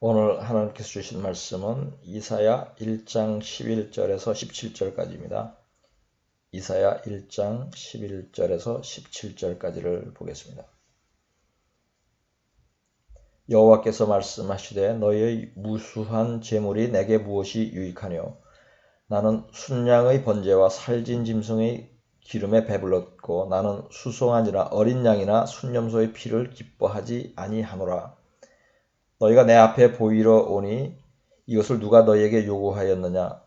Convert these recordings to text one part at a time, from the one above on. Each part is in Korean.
오늘 하나님께서 주신 말씀은 이사야 1장 11절에서 17절까지입니다. 이사야 1장 11절에서 17절까지를 보겠습니다. 여호와께서 말씀하시되 너희의 무수한 재물이 내게 무엇이 유익하뇨? 나는 순양의 번제와 살진 짐승의 기름에 배불렀고 나는 수송아지나 어린 양이나 순염소의 피를 기뻐하지 아니하노라. 너희가 내 앞에 보이러 오니 이것을 누가 너희에게 요구하였느냐?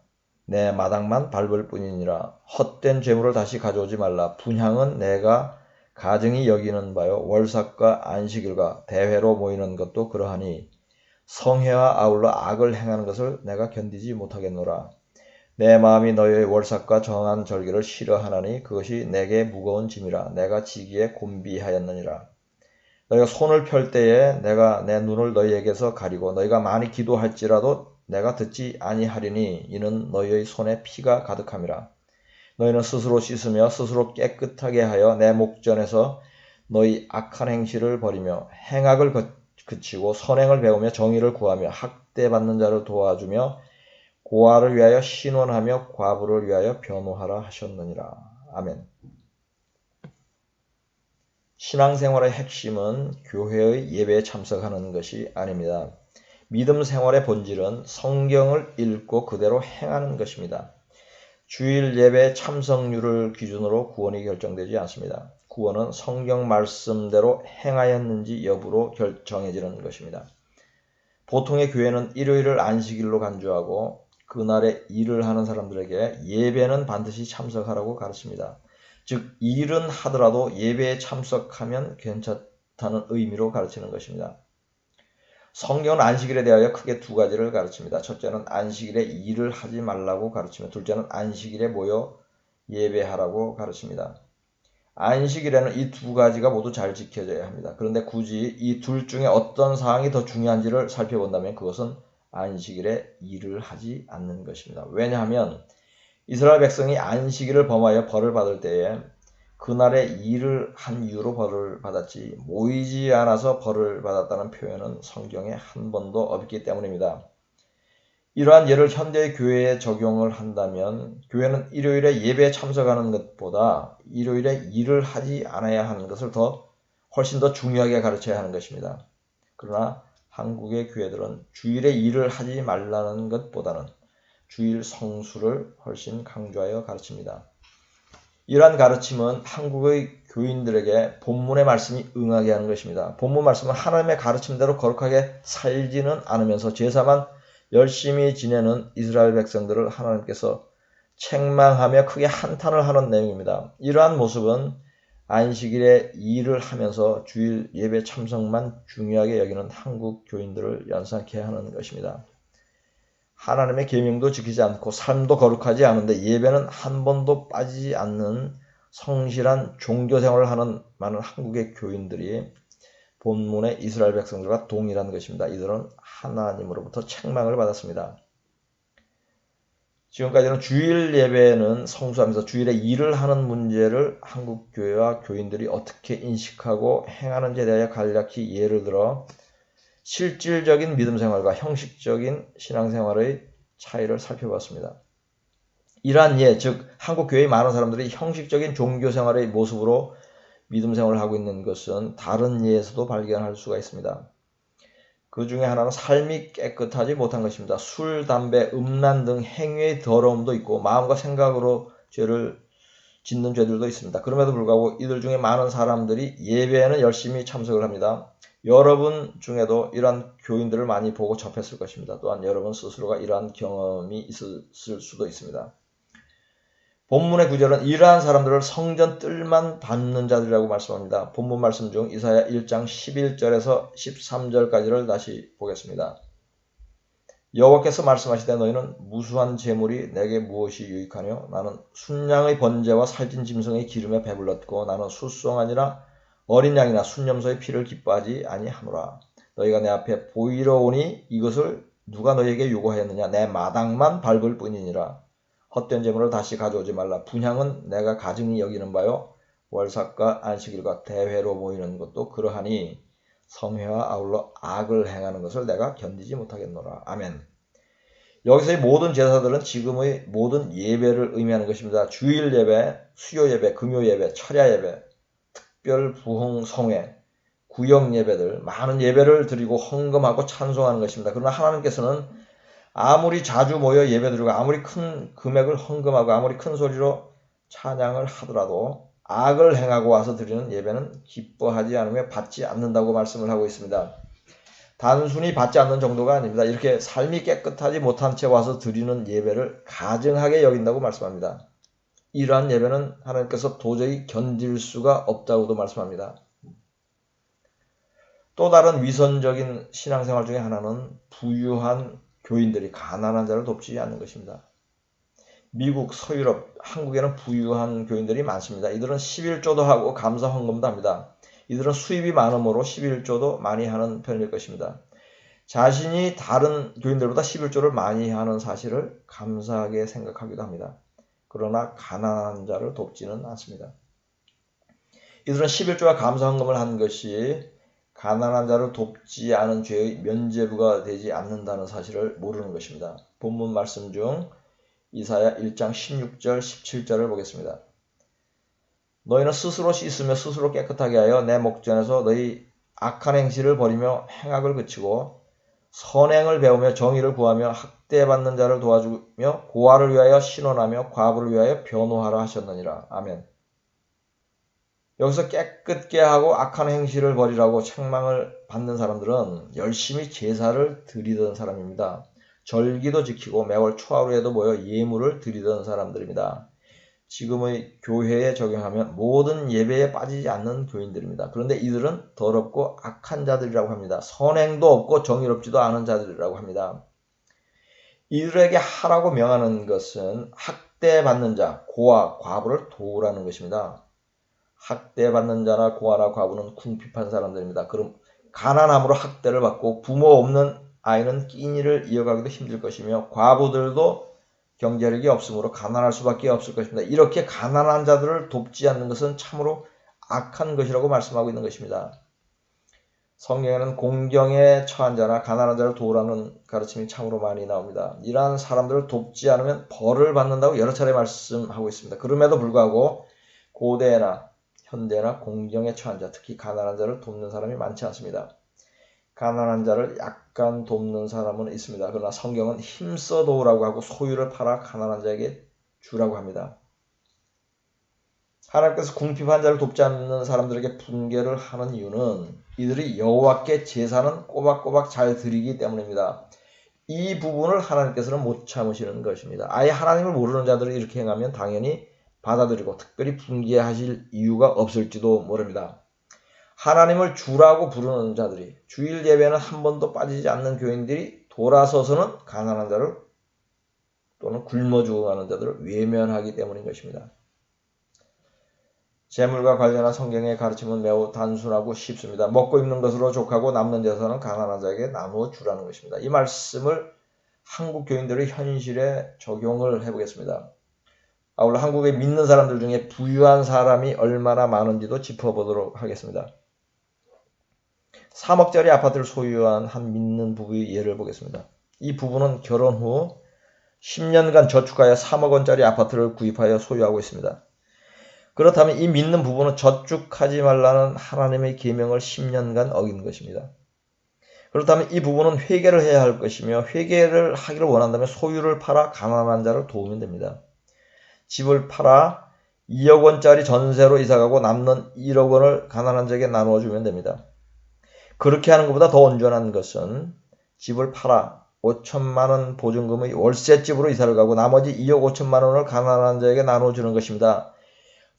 내 마당만 밟을 뿐이니라. 헛된 재물을 다시 가져오지 말라. 분향은 내가 가증히 여기는 바요 월삭과 안식일과 대회로 모이는 것도 그러하니 성회와 아울러 악을 행하는 것을 내가 견디지 못하겠노라. 내 마음이 너희의 월삭과 정한 절기를 싫어하나니 그것이 내게 무거운 짐이라. 내가 지기에 곤비하였느니라. 너희가 손을 펼 때에 내가 내 눈을 너희에게서 가리고 너희가 많이 기도할지라도 내가 듣지 아니하리니 이는 너희의 손에 피가 가득함이라. 너희는 스스로 씻으며 스스로 깨끗하게 하여 내 목전에서 너희 악한 행실을 버리며 행악을 그치고 선행을 배우며 정의를 구하며 학대받는 자를 도와주며 고아를 위하여 신원하며 과부를 위하여 변호하라 하셨느니라. 아멘. 신앙생활의 핵심은 교회의 예배에 참석하는 것이 아닙니다. 믿음 생활의 본질은 성경을 읽고 그대로 행하는 것입니다. 주일 예배 참석률을 기준으로 구원이 결정되지 않습니다. 구원은 성경 말씀대로 행하였는지 여부로 정해지는 것입니다. 보통의 교회는 일요일을 안식일로 간주하고 그날에 일을 하는 사람들에게 예배는 반드시 참석하라고 가르칩니다. 즉 일은 하더라도 예배에 참석하면 괜찮다는 의미로 가르치는 것입니다. 성경은 안식일에 대하여 크게 두 가지를 가르칩니다. 첫째는 안식일에 일을 하지 말라고 가르치며 둘째는 안식일에 모여 예배하라고 가르칩니다. 안식일에는 이 두 가지가 모두 잘 지켜져야 합니다. 그런데 굳이 이 둘 중에 어떤 사항이 더 중요한지를 살펴본다면 그것은 안식일에 일을 하지 않는 것입니다. 왜냐하면 이스라엘 백성이 안식일을 범하여 벌을 받을 때에 그날에 일을 한 이유로 벌을 받았지 모이지 않아서 벌을 받았다는 표현은 성경에 한 번도 없기 때문입니다. 이러한 예를 현대의 교회에 적용을 한다면 교회는 일요일에 예배에 참석하는 것보다 일요일에 일을 하지 않아야 하는 것을 훨씬 더 중요하게 가르쳐야 하는 것입니다. 그러나 한국의 교회들은 주일에 일을 하지 말라는 것보다는 주일 성수를 훨씬 강조하여 가르칩니다. 이러한 가르침은 한국의 교인들에게 본문의 말씀이 응하게 하는 것입니다. 본문 말씀은 하나님의 가르침대로 거룩하게 살지는 않으면서 제사만 열심히 지내는 이스라엘 백성들을 하나님께서 책망하며 크게 한탄을 하는 내용입니다. 이러한 모습은 안식일에 일을 하면서 주일 예배 참석만 중요하게 여기는 한국 교인들을 연상케 하는 것입니다. 하나님의 계명도 지키지 않고 삶도 거룩하지 않은데 예배는 한 번도 빠지지 않는 성실한 종교생활을 하는 많은 한국의 교인들이 본문의 이스라엘 백성들과 동일한 것입니다. 이들은 하나님으로부터 책망을 받았습니다. 지금까지는 주일 예배는 성수하면서 주일에 일을 하는 문제를 한국 교회와 교인들이 어떻게 인식하고 행하는지에 대하여 간략히 예를 들어 실질적인 믿음 생활과 형식적인 신앙 생활의 차이를 살펴봤습니다. 이러한 예, 즉 한국 교회의 많은 사람들이 형식적인 종교 생활의 모습으로 믿음 생활을 하고 있는 것은 다른 예에서도 발견할 수가 있습니다. 그 중에 하나는 삶이 깨끗하지 못한 것입니다. 술, 담배, 음란 등 행위의 더러움도 있고 마음과 생각으로 죄를 짓는 죄들도 있습니다. 그럼에도 불구하고 이들 중에 많은 사람들이 예배에는 열심히 참석을 합니다. 여러분 중에도 이러한 교인들을 많이 보고 접했을 것입니다. 또한 여러분 스스로가 이러한 경험이 있을 수도 있습니다. 본문의 구절은 이러한 사람들을 성전 뜰만 밟는 자들이라고 말씀합니다. 본문 말씀 중 이사야 1장 11절에서 13절까지를 다시 보겠습니다. 여호와께서 말씀하시되 너희는 무수한 재물이 내게 무엇이 유익하뇨? 나는 순양의 번제와 살진 짐승의 기름에 배불렀고 나는 수송아지나 어린 양이나 순염소의 피를 기뻐하지 아니하노라. 너희가 내 앞에 보이러 오니 이것을 누가 너희에게 요구하였느냐? 내 마당만 밟을 뿐이니라. 헛된 재물을 다시 가져오지 말라. 분향은 내가 가증히 여기는 바요 월삭과 안식일과 대회로 모이는 것도 그러하니 성회와 아울러 악을 행하는 것을 내가 견디지 못하겠노라. 아멘. 여기서의 모든 제사들은 지금의 모든 예배를 의미하는 것입니다. 주일 예배, 수요 예배, 금요 예배, 철야 예배, 특별 부흥 성회, 구역 예배들, 많은 예배를 드리고 헌금하고 찬송하는 것입니다. 그러나 하나님께서는 아무리 자주 모여 예배드리고 아무리 큰 금액을 헌금하고 아무리 큰 소리로 찬양을 하더라도 악을 행하고 와서 드리는 예배는 기뻐하지 않으며 받지 않는다고 말씀을 하고 있습니다. 단순히 받지 않는 정도가 아닙니다. 이렇게 삶이 깨끗하지 못한 채 와서 드리는 예배를 가증하게 여긴다고 말씀합니다. 이러한 예배는 하나님께서 도저히 견딜 수가 없다고도 말씀합니다. 또 다른 위선적인 신앙생활 중에 하나는 부유한 교인들이 가난한 자를 돕지 않는 것입니다. 미국, 서유럽, 한국에는 부유한 교인들이 많습니다. 이들은 11조도 하고 감사 헌금도 합니다. 이들은 수입이 많으므로 11조도 많이 하는 편일 것입니다. 자신이 다른 교인들보다 11조를 많이 하는 사실을 감사하게 생각하기도 합니다. 그러나 가난한 자를 돕지는 않습니다. 이들은 11조와 감사 헌금을 한 것이 가난한 자를 돕지 않은 죄의 면죄부가 되지 않는다는 사실을 모르는 것입니다. 본문 말씀 중 이사야 1장 16절 17절을 보겠습니다. 너희는 스스로 씻으며 스스로 깨끗하게 하여 내 목전에서 너희 악한 행실을 버리며 행악을 그치고 선행을 배우며 정의를 구하며 학대받는 자를 도와주며 고아를 위하여 신원하며 과부를 위하여 변호하라 하셨느니라. 아멘. 여기서 깨끗게 하고 악한 행실을 버리라고 책망을 받는 사람들은 열심히 제사를 드리던 사람입니다. 절기도 지키고 매월 초하루에도 모여 예물을 드리던 사람들입니다. 지금의 교회에 적용하면 모든 예배에 빠지지 않는 교인들입니다. 그런데 이들은 더럽고 악한 자들이라고 합니다. 선행도 없고 정의롭지도 않은 자들이라고 합니다. 이들에게 하라고 명하는 것은 학대받는 자, 고아, 과부를 도우라는 것입니다. 학대받는 자나 고아나 과부는 궁핍한 사람들입니다. 그럼 가난함으로 학대를 받고 부모 없는 아이는 끼니를 이어가기도 힘들 것이며 과부들도 경제력이 없으므로 가난할 수밖에 없을 것입니다. 이렇게 가난한 자들을 돕지 않는 것은 참으로 악한 것이라고 말씀하고 있는 것입니다. 성경에는 공경에 처한 자나 가난한 자를 도우라는 가르침이 참으로 많이 나옵니다. 이러한 사람들을 돕지 않으면 벌을 받는다고 여러 차례 말씀하고 있습니다. 그럼에도 불구하고 고대나 현대나 공경에 처한 자, 특히 가난한 자를 돕는 사람이 많지 않습니다. 가난한 자를 약간 돕는 사람은 있습니다. 그러나 성경은 힘써 도우라고 하고 소유를 팔아 가난한 자에게 주라고 합니다. 하나님께서 궁핍한 자를 돕지 않는 사람들에게 분개를 하는 이유는 이들이 여호와께 제사는 꼬박꼬박 잘 드리기 때문입니다. 이 부분을 하나님께서는 못 참으시는 것입니다. 아예 하나님을 모르는 자들이 이렇게 행하면 당연히 받아들이고 특별히 분개하실 이유가 없을지도 모릅니다. 하나님을 주라고 부르는 자들이 주일 예배는 한 번도 빠지지 않는 교인들이 돌아서서는 가난한 자를 또는 굶어 죽어가는 자들을 외면하기 때문인 것입니다. 재물과 관련한 성경의 가르침은 매우 단순하고 쉽습니다. 먹고 입는 것으로 족하고 남는 재산은 가난한 자에게 나누어 주라는 것입니다. 이 말씀을 한국 교인들의 현실에 적용을 해보겠습니다. 아울러 한국에 믿는 사람들 중에 부유한 사람이 얼마나 많은지도 짚어보도록 하겠습니다. 3억짜리 아파트를 소유한 한 믿는 부부의 예를 보겠습니다. 이 부부는 결혼 후 10년간 저축하여 3억 원짜리 아파트를 구입하여 소유하고 있습니다. 그렇다면 이 믿는 부부는 저축하지 말라는 하나님의 계명을 10년간 어긴 것입니다. 그렇다면 이 부부는 회개를 해야 할 것이며 회개를 하기를 원한다면 소유를 팔아 가난한 자를 도우면 됩니다. 집을 팔아 2억 원짜리 전세로 이사가고 남는 1억 원을 가난한 자에게 나누어 주면 됩니다. 그렇게 하는 것보다 더 온전한 것은 집을 팔아 5천만 원 보증금의 월세집으로 이사를 가고 나머지 2억 5천만 원을 가난한 자에게 나눠주는 것입니다.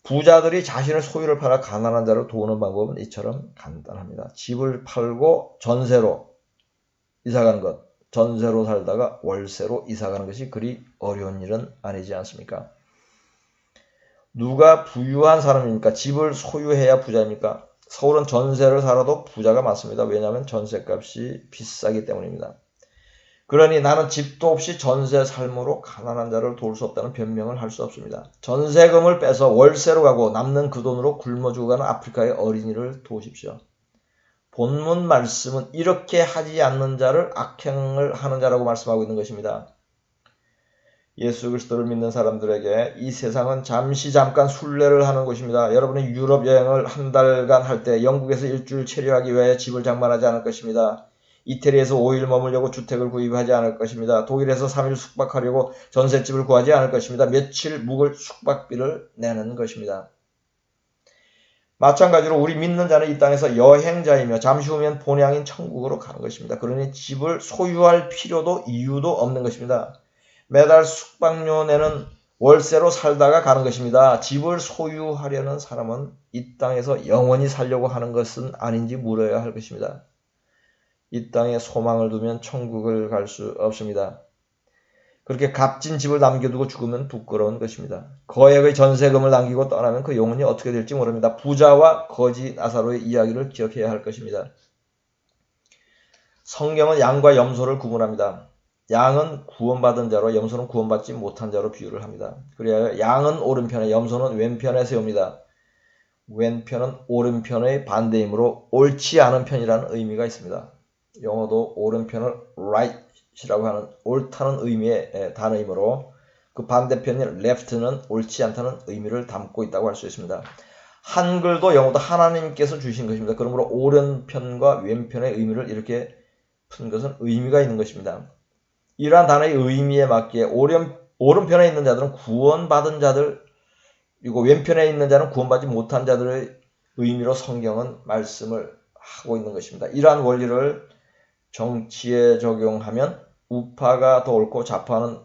부자들이 자신의 소유를 팔아 가난한 자를 도우는 방법은 이처럼 간단합니다. 집을 팔고 전세로 이사가는 것, 전세로 살다가 월세로 이사가는 것이 그리 어려운 일은 아니지 않습니까? 누가 부유한 사람입니까? 집을 소유해야 부자입니까? 서울은 전세를 살아도 부자가 많습니다. 왜냐하면 전세값이 비싸기 때문입니다. 그러니 나는 집도 없이 전세 삶으로 가난한 자를 도울 수 없다는 변명을 할 수 없습니다. 전세금을 빼서 월세로 가고 남는 그 돈으로 굶어 죽어가는 아프리카의 어린이를 도우십시오. 본문 말씀은 이렇게 하지 않는 자를 악행을 하는 자라고 말씀하고 있는 것입니다. 예수 그리스도를 믿는 사람들에게 이 세상은 잠깐 순례를 하는 곳입니다. 여러분이 유럽 여행을 한 달간 할 때 영국에서 일주일 체류하기 위해 집을 장만하지 않을 것입니다. 이태리에서 5일 머물려고 주택을 구입하지 않을 것입니다. 독일에서 3일 숙박하려고 전셋집을 구하지 않을 것입니다. 며칠 묵을 숙박비를 내는 것입니다. 마찬가지로 우리 믿는 자는 이 땅에서 여행자이며 잠시 후면 본향인 천국으로 가는 것입니다. 그러니 집을 소유할 필요도 이유도 없는 것입니다. 매달 숙박료 내는 월세로 살다가 가는 것입니다. 집을 소유하려는 사람은 이 땅에서 영원히 살려고 하는 것은 아닌지 물어야 할 것입니다. 이 땅에 소망을 두면 천국을 갈 수 없습니다. 그렇게 값진 집을 남겨두고 죽으면 부끄러운 것입니다. 거액의 전세금을 남기고 떠나면 그 영혼이 어떻게 될지 모릅니다. 부자와 거지 나사로의 이야기를 기억해야 할 것입니다. 성경은 양과 염소를 구분합니다. 양은 구원받은 자로 염소는 구원받지 못한 자로 비유를 합니다. 그래야 양은 오른편에 염소는 왼편에 세웁니다. 왼편은 오른편의 반대이므로 옳지 않은 편이라는 의미가 있습니다. 영어도 오른편을 right이라고 하는 옳다는 의미의 단어이므로 그 반대편인 left는 옳지 않다는 의미를 담고 있다고 할 수 있습니다. 한글도 영어도 하나님께서 주신 것입니다. 그러므로 오른편과 왼편의 의미를 이렇게 푼 것은 의미가 있는 것입니다. 이러한 단어의 의미에 맞게 오른편에 있는 자들은 구원받은 자들, 그리고 왼편에 있는 자는 구원받지 못한 자들의 의미로 성경은 말씀을 하고 있는 것입니다. 이러한 원리를 정치에 적용하면 우파가 더 옳고 좌파는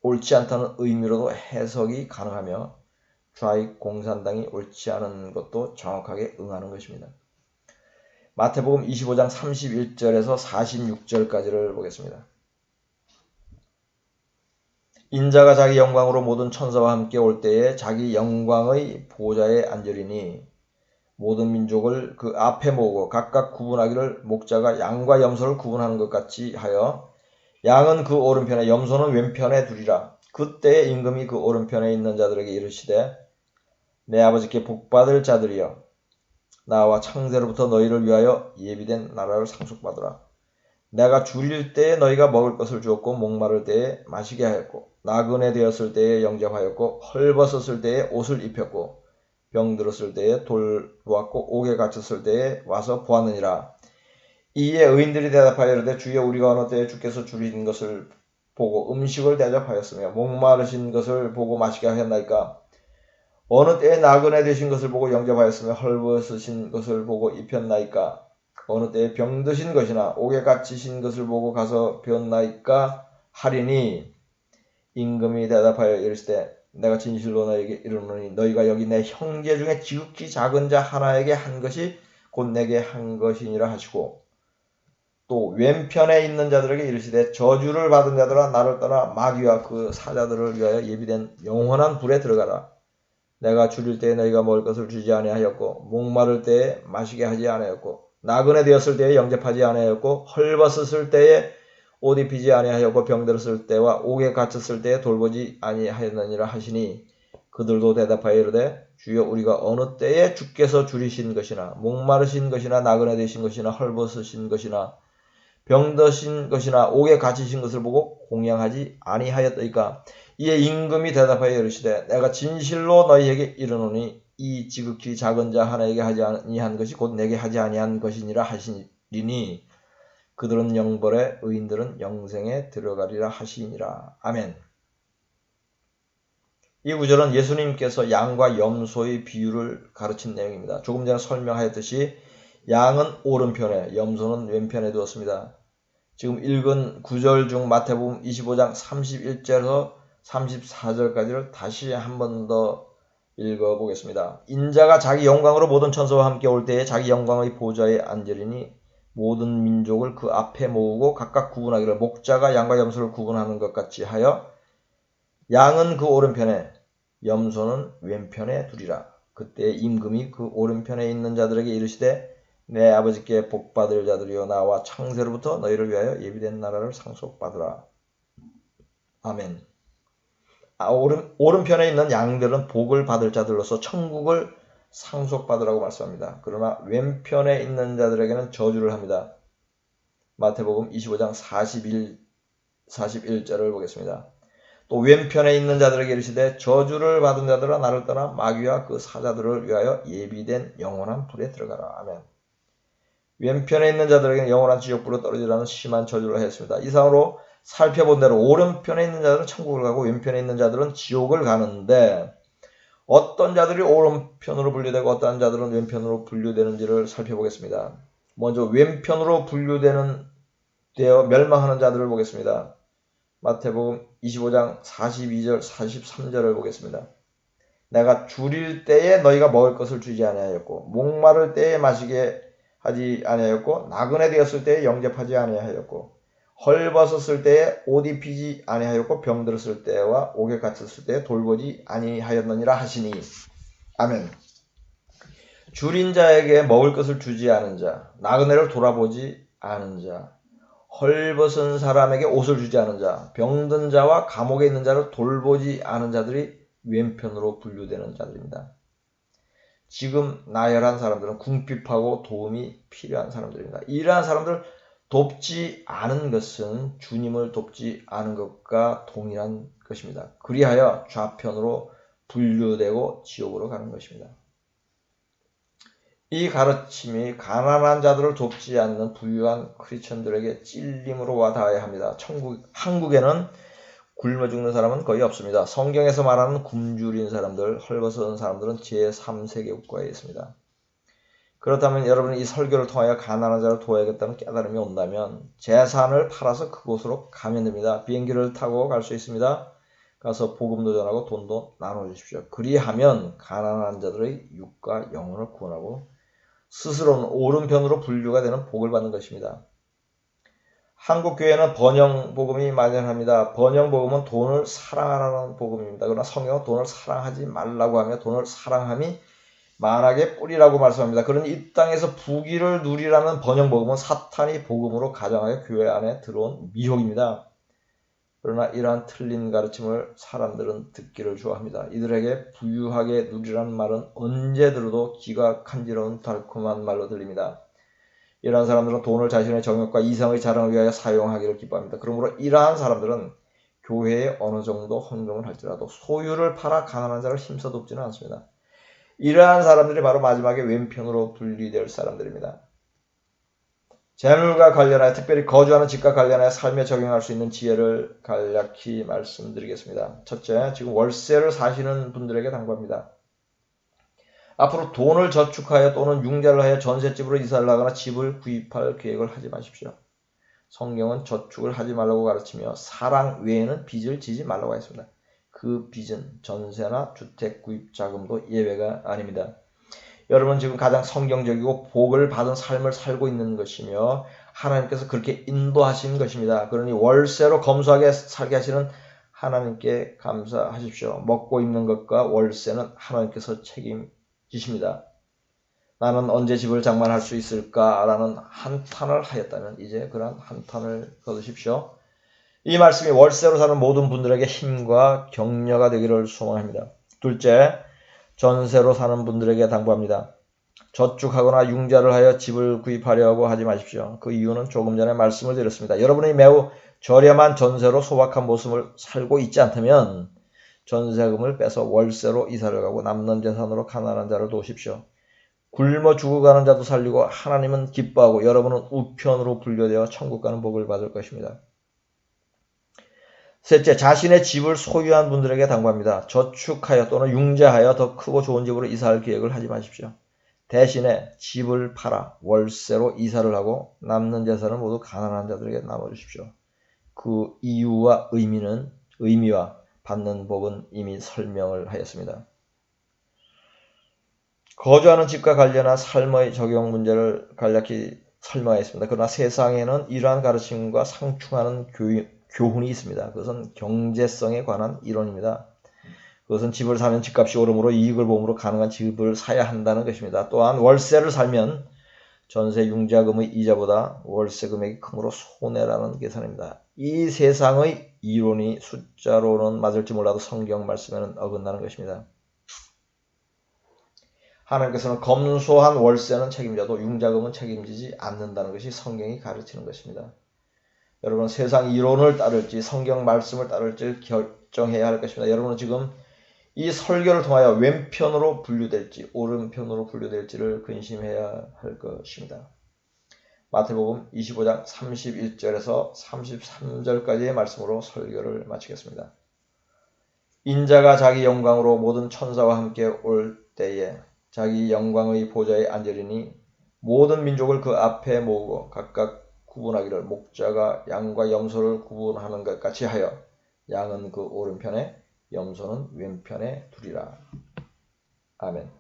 옳지 않다는 의미로도 해석이 가능하며 좌익 공산당이 옳지 않은 것도 정확하게 응하는 것입니다. 마태복음 25장 31절에서 46절까지를 보겠습니다. 인자가 자기 영광으로 모든 천사와 함께 올 때에 자기 영광의 보좌에 앉으리니 모든 민족을 그 앞에 모으고 각각 구분하기를 목자가 양과 염소를 구분하는 것 같이 하여 양은 그 오른편에 염소는 왼편에 두리라. 그때에 임금이 그 오른편에 있는 자들에게 이르시되 내 아버지께 복받을 자들이여 나와 창세로부터 너희를 위하여 예비된 나라를 상속받으라. 내가 줄일 때에 너희가 먹을 것을 주었고 목마를 때에 마시게 하였고 나그네 되었을 때에 영접하였고 헐벗었을 때에 옷을 입혔고 병들었을 때에 돌보았고 옥에 갇혔을 때에 와서 보았느니라. 이에 의인들이 대답하여 이르되 주여 우리가 어느 때에 주께서 줄이신 것을 보고 음식을 대접하였으며 목마르신 것을 보고 마시게 하였나이까. 어느 때에 나그네 되신 것을 보고 영접하였으며 헐벗으신 것을 보고 입혔나이까. 어느 때에 병드신 것이나 옥에 갇히신 것을 보고 가서 배웠나이까 하리니 임금이 대답하여 이르시되 내가 진실로 너에게 이르노니 너희가 여기 내 형제 중에 지극히 작은 자 하나에게 한 것이 곧 내게 한 것이니라 하시고 또 왼편에 있는 자들에게 이르시되 저주를 받은 자들아 나를 떠나 마귀와 그 사자들을 위하여 예비된 영원한 불에 들어가라. 내가 줄일 때에 너희가 먹을 것을 주지 아니하였고 목마를 때에 마시게 하지 아니하였고 나그네 되었을 때에 영접하지 아니하였고 헐벗었을 때에 옷 입히지 아니하였고 병들었을 때와 옥에 갇혔을 때에 돌보지 아니하였느니라 하시니 그들도 대답하여 이르되 주여 우리가 어느 때에 주께서 줄이신 것이나 목마르신 것이나 나그네 되신 것이나 헐벗으신 것이나 병드신 것이나 옥에 갇히신 것을 보고 공양하지 아니하였더이까. 이에 임금이 대답하여 이르시되 내가 진실로 너희에게 이르노니 이 지극히 작은 자 하나에게 하지 아니한 것이 곧 내게 하지 아니한 것이니라 하시리니 그들은 영벌에 의인들은 영생에 들어가리라 하시니라. 아멘. 이 구절은 예수님께서 양과 염소의 비유를 가르친 내용입니다. 조금 전에 설명하였듯이 양은 오른편에 염소는 왼편에 두었습니다. 지금 읽은 구절 중 마태복음 25장 31절에서 34절까지를 다시 한 번 더 읽어보겠습니다. 인자가 자기 영광으로 모든 천사와 함께 올 때에 자기 영광의 보좌에 앉으리니 모든 민족을 그 앞에 모으고 각각 구분하기를 목자가 양과 염소를 구분하는 것 같이 하여 양은 그 오른편에 염소는 왼편에 두리라. 그때 임금이 그 오른편에 있는 자들에게 이르시되 내 아버지께 복받을 자들이여 나와 창세로부터 너희를 위하여 예비된 나라를 상속받으라. 아멘. 오른편에 있는 양들은 복을 받을 자들로서 천국을 상속받으라고 말씀합니다. 그러나 왼편에 있는 자들에게는 저주를 합니다. 마태복음 25장 41절을 보겠습니다. 또 왼편에 있는 자들에게 이르시되 저주를 받은 자들아 나를 떠나 마귀와 그 사자들을 위하여 예비된 영원한 불에 들어가라. 아멘. 왼편에 있는 자들에게는 영원한 지옥불로 떨어지라는 심한 저주를 하였습니다. 이상으로 살펴본 대로 오른편에 있는 자들은 천국을 가고 왼편에 있는 자들은 지옥을 가는데 어떤 자들이 오른편으로 분류되고 어떤 자들은 왼편으로 분류되는지를 살펴보겠습니다. 먼저 왼편으로 되어 멸망하는 자들을 보겠습니다. 마태복음 25장 42절 43절을 보겠습니다. 내가 줄일 때에 너희가 먹을 것을 주지 아니하였고 목마를 때에 마시게 하지 아니하였고 나그네 되었을 때에 영접하지 아니하였고 헐벗었을 때에 옷 입히지 아니하였고 병들었을 때와 옥에 갇혔을 때에 돌보지 아니하였느니라 하시니. 아멘. 줄인 자에게 먹을 것을 주지 않은 자, 나그네를 돌아보지 않은 자, 헐벗은 사람에게 옷을 주지 않은 자, 병든 자와 감옥에 있는 자를 돌보지 않은 자들이 왼편으로 분류되는 자들입니다. 지금 나열한 사람들은 궁핍하고 도움이 필요한 사람들입니다. 이러한 사람들 돕지 않은 것은 주님을 돕지 않은 것과 동일한 것입니다. 그리하여 좌편으로 분류되고 지옥으로 가는 것입니다. 이 가르침이 가난한 자들을 돕지 않는 부유한 크리스천들에게 찔림으로 와 닿아야 합니다. 한국에는 굶어 죽는 사람은 거의 없습니다. 성경에서 말하는 굶주린 사람들, 헐벗은 사람들은 제3세계 국가에 있습니다. 그렇다면 여러분이 이 설교를 통하여 가난한 자를 도와야겠다는 깨달음이 온다면 재산을 팔아서 그곳으로 가면 됩니다. 비행기를 타고 갈 수 있습니다. 가서 복음도 전하고 돈도 나눠주십시오. 그리하면 가난한 자들의 육과 영혼을 구원하고 스스로는 오른편으로 분류가 되는 복을 받는 것입니다. 한국 교회는 번영복음이 만연합니다. 번영복음은 돈을 사랑하라는 복음입니다. 그러나 성경은 돈을 사랑하지 말라고 하며 돈을 사랑함이 만악의 뿌리라고 말씀합니다. 그러니 이 땅에서 부귀를 누리라는 번영복음은 사탄이 복음으로 가정하여 교회 안에 들어온 미혹입니다. 그러나 이러한 틀린 가르침을 사람들은 듣기를 좋아합니다. 이들에게 부유하게 누리라는 말은 언제 들어도 귀가 간지러운 달콤한 말로 들립니다. 이러한 사람들은 돈을 자신의 정욕과 이성의 자랑을 위하여 사용하기를 기뻐합니다. 그러므로 이러한 사람들은 교회에 어느 정도 헌금을 할지라도 소유를 팔아 가난한 자를 힘써 돕지는 않습니다. 이러한 사람들이 바로 마지막에 왼편으로 분리될 사람들입니다. 재물과 관련하여 특별히 거주하는 집과 관련하여 삶에 적용할 수 있는 지혜를 간략히 말씀드리겠습니다. 첫째, 지금 월세를 사시는 분들에게 당부합니다. 앞으로 돈을 저축하여 또는 융자를 하여 전셋집으로 이사를 하거나 집을 구입할 계획을 하지 마십시오. 성경은 저축을 하지 말라고 가르치며 사랑 외에는 빚을 지지 말라고 했습니다. 그 빚은 전세나 주택 구입 자금도 예외가 아닙니다. 여러분 지금 가장 성경적이고 복을 받은 삶을 살고 있는 것이며 하나님께서 그렇게 인도하신 것입니다. 그러니 월세로 검소하게 살게 하시는 하나님께 감사하십시오. 먹고 입는 것과 월세는 하나님께서 책임지십니다. 나는 언제 집을 장만할 수 있을까라는 한탄을 하였다면 이제 그런 한탄을 거두십시오. 이 말씀이 월세로 사는 모든 분들에게 힘과 격려가 되기를 소망합니다. 둘째, 전세로 사는 분들에게 당부합니다. 저축하거나 융자를 하여 집을 구입하려고 하지 마십시오. 그 이유는 조금 전에 말씀을 드렸습니다. 여러분이 매우 저렴한 전세로 소박한 모습을 살고 있지 않다면 전세금을 빼서 월세로 이사를 가고 남는 재산으로 가난한 자를 도우십시오. 굶어 죽어가는 자도 살리고 하나님은 기뻐하고 여러분은 우편으로 분류되어 천국 가는 복을 받을 것입니다. 셋째, 자신의 집을 소유한 분들에게 당부합니다. 저축하여 또는 융자하여 더 크고 좋은 집으로 이사할 계획을 하지 마십시오. 대신에 집을 팔아 월세로 이사를 하고 남는 재산을 모두 가난한 자들에게 나눠주십시오. 그 이유와 의미와 받는 복은 이미 설명을 하였습니다. 거주하는 집과 관련한 삶의 적용 문제를 간략히 설명하였습니다. 그러나 세상에는 이러한 가르침과 상충하는 교훈이 있습니다. 그것은 경제성에 관한 이론입니다. 그것은 집을 사면 집값이 오름으로 이익을 보므로 가능한 집을 사야 한다는 것입니다. 또한 월세를 살면 전세 융자금의 이자보다 월세 금액이 크므로 손해라는 계산입니다. 이 세상의 이론이 숫자로는 맞을지 몰라도 성경 말씀에는 어긋나는 것입니다. 하나님께서는 검소한 월세는 책임져도 융자금은 책임지지 않는다는 것이 성경이 가르치는 것입니다. 여러분 세상 이론을 따를지 성경 말씀을 따를지 결정해야 할 것입니다. 여러분은 지금 이 설교를 통하여 왼편으로 분류될지 오른편으로 분류될지를 근심해야 할 것입니다. 마태복음 25장 31절에서 33절까지의 말씀으로 설교를 마치겠습니다. 인자가 자기 영광으로 모든 천사와 함께 올 때에 자기 영광의 보좌에 앉으리니 모든 민족을 그 앞에 모으고 각각 구분하기를 목자가 양과 염소를 구분하는 것 같이 하여 양은 그 오른편에 염소는 왼편에 두리라. 아멘.